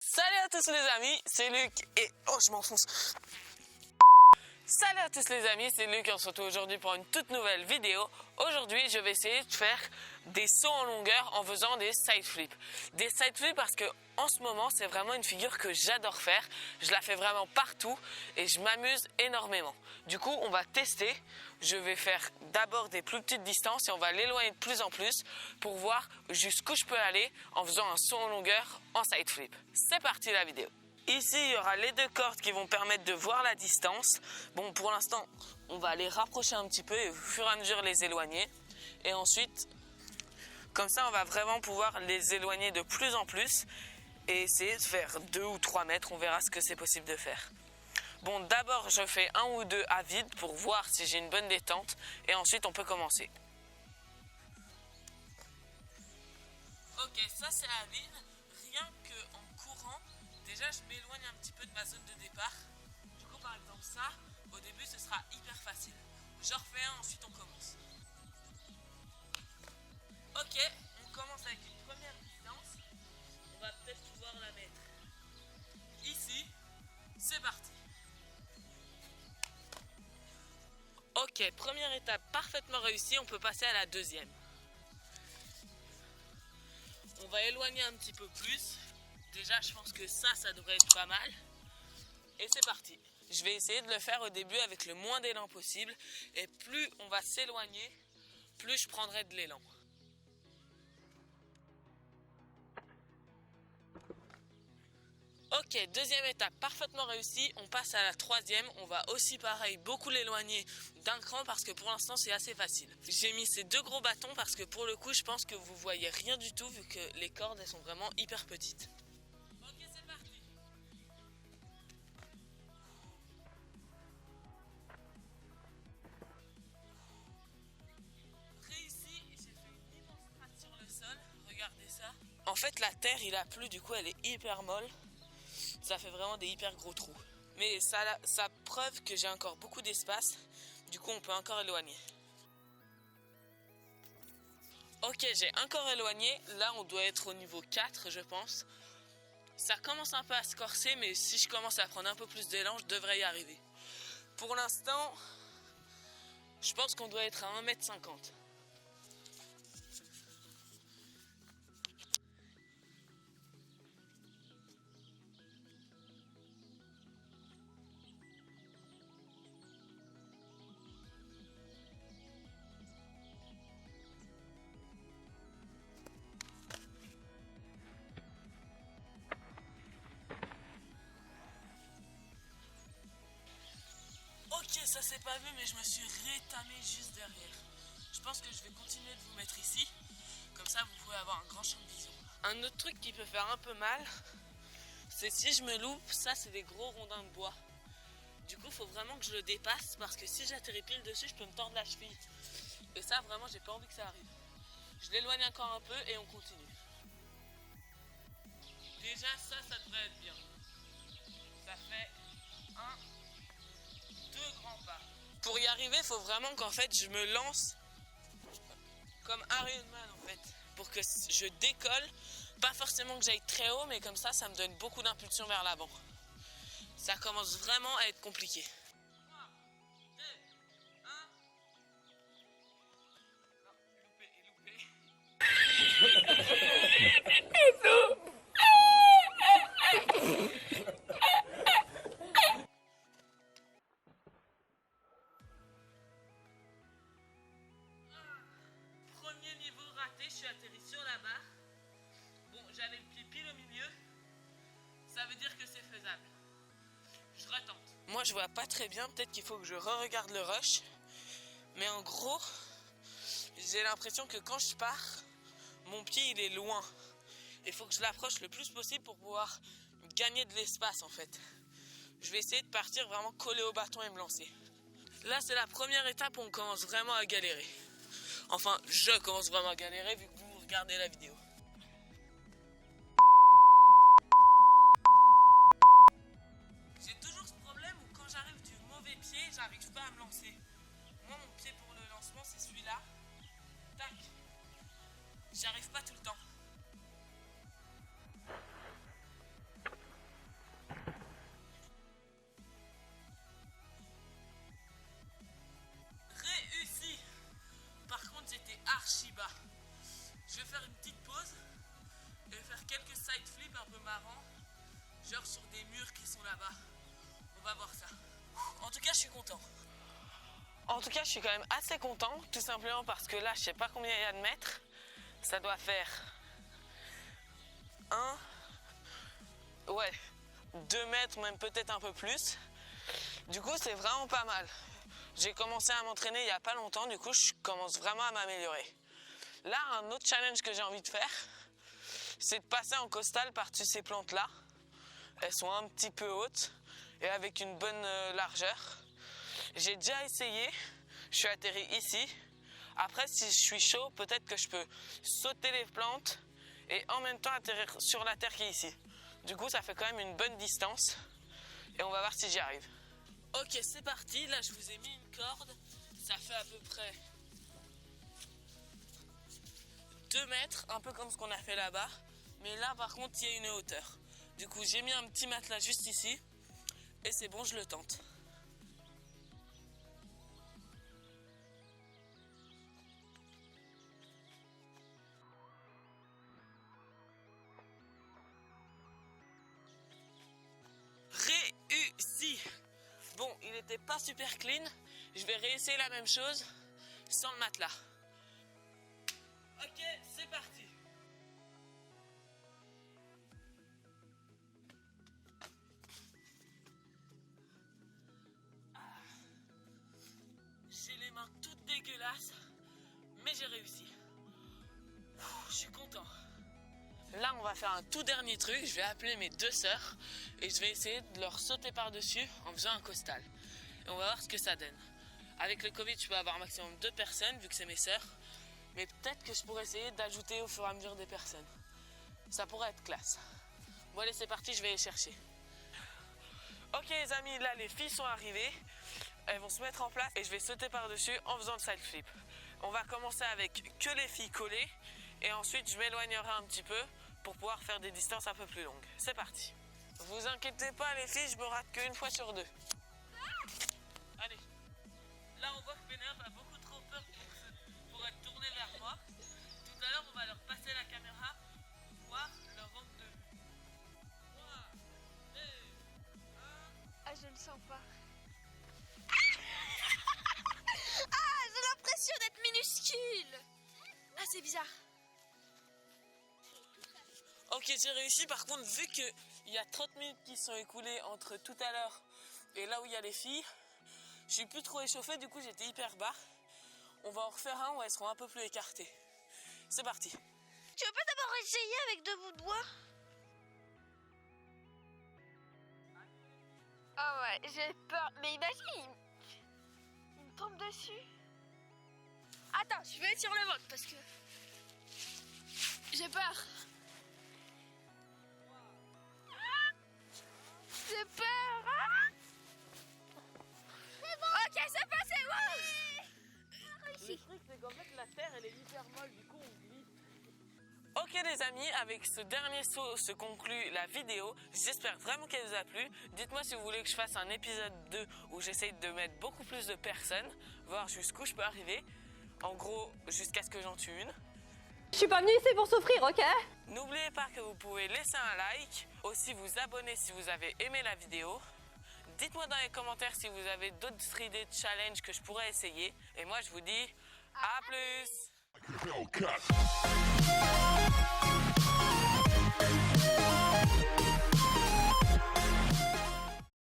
Salut à tous les amis, c'est Luc et... Oh, je m'enfonce. Salut à tous les amis, c'est Luc et on se retrouve aujourd'hui pour une toute nouvelle vidéo. Aujourd'hui, je vais essayer de faire des sauts en longueur en faisant des side flips. Des side flips parce que en ce moment, c'est vraiment une figure que j'adore faire. Je la fais vraiment partout et je m'amuse énormément. Du coup, on va tester. Je vais faire d'abord des plus petites distances et on va l'éloigner de plus en plus pour voir jusqu'où je peux aller en faisant un saut en longueur en side flip. C'est parti la vidéo. Ici, il y aura les deux cordes qui vont permettre de voir la distance. Bon, pour l'instant, on va les rapprocher un petit peu et au fur et à mesure les éloigner. Et ensuite, comme ça, on va vraiment pouvoir les éloigner de plus en plus et essayer de faire 2 ou 3 mètres. On verra ce que c'est possible de faire. Bon, d'abord, je fais 1 ou 2 à vide pour voir si j'ai une bonne détente. Et ensuite, on peut commencer. Ok, ça c'est à vide. Rien qu'en courant, déjà je m'éloigne un petit peu de ma zone de départ. Du coup, par exemple, ça, au début, ce sera hyper facile. Je refais un, ensuite on commence. Ok, on commence avec une première distance. On va peut-être pouvoir la mettre ici. C'est parti. Ok, première étape parfaitement réussie. On peut passer à la deuxième. On va éloigner un petit peu plus. Déjà, je pense que ça devrait être pas mal. Et c'est parti. Je vais essayer de le faire au début avec le moins d'élan possible. Et plus on va s'éloigner, plus je prendrai de l'élan. Ok, deuxième étape parfaitement réussie. On passe à la troisième. On va aussi pareil beaucoup l'éloigner d'un cran parce que pour l'instant c'est assez facile. J'ai mis ces deux gros bâtons parce que pour le coup je pense que vous voyez rien du tout vu que les cordes elles sont vraiment hyper petites. Ok, c'est parti. Réussi, j'ai fait une immense trace sur le sol. Regardez ça. En fait la terre il a plu, du coup elle est hyper molle. Ça fait vraiment des hyper gros trous. Mais ça preuve que j'ai encore beaucoup d'espace. Du coup, on peut encore éloigner. Ok, j'ai encore éloigné. Là, on doit être au niveau 4, je pense. Ça commence un peu à se corser, mais si je commence à prendre un peu plus d'élan, je devrais y arriver. Pour l'instant, je pense qu'on doit être à 1,50 m. Ok, ça s'est pas vu, mais je me suis rétamé juste derrière. Je pense que je vais continuer de vous mettre ici. Comme ça, vous pouvez avoir un grand champ de vision. Un autre truc qui peut faire un peu mal, c'est si je me loupe, ça c'est des gros rondins de bois. Du coup, il faut vraiment que je le dépasse parce que si j'atterris pile dessus, je peux me tordre la cheville. Et ça, vraiment, j'ai pas envie que ça arrive. Je l'éloigne encore un peu et on continue. Déjà, ça devrait être bien. Ça fait 2 grands pas. Pour y arriver, il faut vraiment qu'en fait, je me lance comme Iron Man en fait. Pour que je décolle, pas forcément que j'aille très haut, mais comme ça me donne beaucoup d'impulsion vers l'avant. Ça commence vraiment à être compliqué. 3, 2, 1. Non, Premier niveau raté, je suis atterri sur la barre. Bon, j'avais le pied pile au milieu. Ça veut dire que c'est faisable. Je retente. Moi, je vois pas très bien. Peut-être qu'il faut que je re-regarde le rush. Mais en gros, j'ai l'impression que quand je pars, mon pied il est loin. Il faut que je l'approche le plus possible pour pouvoir gagner de l'espace en fait. Je vais essayer de partir vraiment collé au bâton et me lancer. Là, c'est la première étape où on commence vraiment à galérer. Enfin, je commence vraiment à galérer vu que vous regardez la vidéo. J'ai toujours ce problème où quand j'arrive du mauvais pied, j'arrive pas à me lancer. Moi, mon pied pour le lancement, c'est celui-là. Tac. J'y arrive pas tout le temps. genre sur des murs qui sont là-bas. On va voir ça. En tout cas, je suis content. En tout cas, je suis quand même assez content, tout simplement parce que là, je sais pas combien il y a de mètres. Ça doit faire 2 mètres, même peut-être un peu plus. Du coup, c'est vraiment pas mal. J'ai commencé à m'entraîner il y a pas longtemps, du coup, je commence vraiment à m'améliorer. Là, un autre challenge que j'ai envie de faire, c'est de passer en costal par-dessus ces plantes-là. Elles sont un petit peu hautes et avec une bonne largeur. J'ai déjà essayé, je suis atterri ici. Après, si je suis chaud, peut-être que je peux sauter les plantes et en même temps atterrir sur la terre qui est ici. Du coup, ça fait quand même une bonne distance et on va voir si j'y arrive. Ok, c'est parti. Là, je vous ai mis une corde. Ça fait à peu près 2 mètres, un peu comme ce qu'on a fait là-bas. Mais là, par contre, il y a une hauteur. Du coup, j'ai mis un petit matelas juste ici et c'est bon, je le tente. Réussi! Bon, il n'était pas super clean. Je vais réessayer la même chose sans le matelas. Ok, c'est parti. J'ai les mains toutes dégueulasses, mais j'ai réussi. Je suis content. Là, on va faire un tout dernier truc. Je vais appeler mes 2 sœurs et je vais essayer de leur sauter par-dessus en faisant un costal. Et on va voir ce que ça donne. Avec le Covid, je peux avoir un maximum 2 personnes vu que c'est mes sœurs. Mais peut-être que je pourrais essayer d'ajouter au fur et à mesure des personnes. Ça pourrait être classe. Bon allez, c'est parti, je vais les chercher. Ok les amis, là les filles sont arrivées. Elles vont se mettre en place et je vais sauter par-dessus en faisant le side flip. On va commencer avec que les filles collées. Et ensuite, je m'éloignerai un petit peu pour pouvoir faire des distances un peu plus longues. C'est parti. Vous inquiétez pas les filles, je me rate qu'une fois sur 2. Allez. Là, on voit que Pénélope a beaucoup trop peur pour être tournée vers moi. Tout à l'heure, on va leur passer la caméra pour voir leur angle de vue. 3, 2, 1... Ah, je ne sens pas. Ah, j'ai l'impression d'être minuscule. Ah, c'est bizarre. Ok, j'ai réussi. Par contre, vu qu'il y a 30 minutes qui sont écoulées entre tout à l'heure et là où il y a les filles, je suis plus trop échauffé, du coup j'étais hyper bas. On va en refaire un où elles seront un peu plus écartées. C'est parti. Tu veux pas d'abord essayer avec 2 bouts de bois? Ah ouais, j'ai peur. Mais imagine, il me tombe dessus. Attends, je vais être sur le ventre parce que j'ai peur. J'ai peur. C'est bon. Ok, c'est passé. Le truc, c'est qu'en fait, la terre, elle est hyper molle, du coup, on glisse. Ok les amis, avec ce dernier saut se conclut la vidéo. J'espère vraiment qu'elle vous a plu. Dites-moi si vous voulez que je fasse un épisode 2 où j'essaye de mettre beaucoup plus de personnes, voir jusqu'où je peux arriver. En gros, jusqu'à ce que j'en tue une. Je suis pas venue ici pour souffrir, ok? N'oubliez pas que vous pouvez laisser un like, aussi vous abonner si vous avez aimé la vidéo. Dites-moi dans les commentaires si vous avez d'autres idées de challenge que je pourrais essayer. Et moi je vous dis à plus!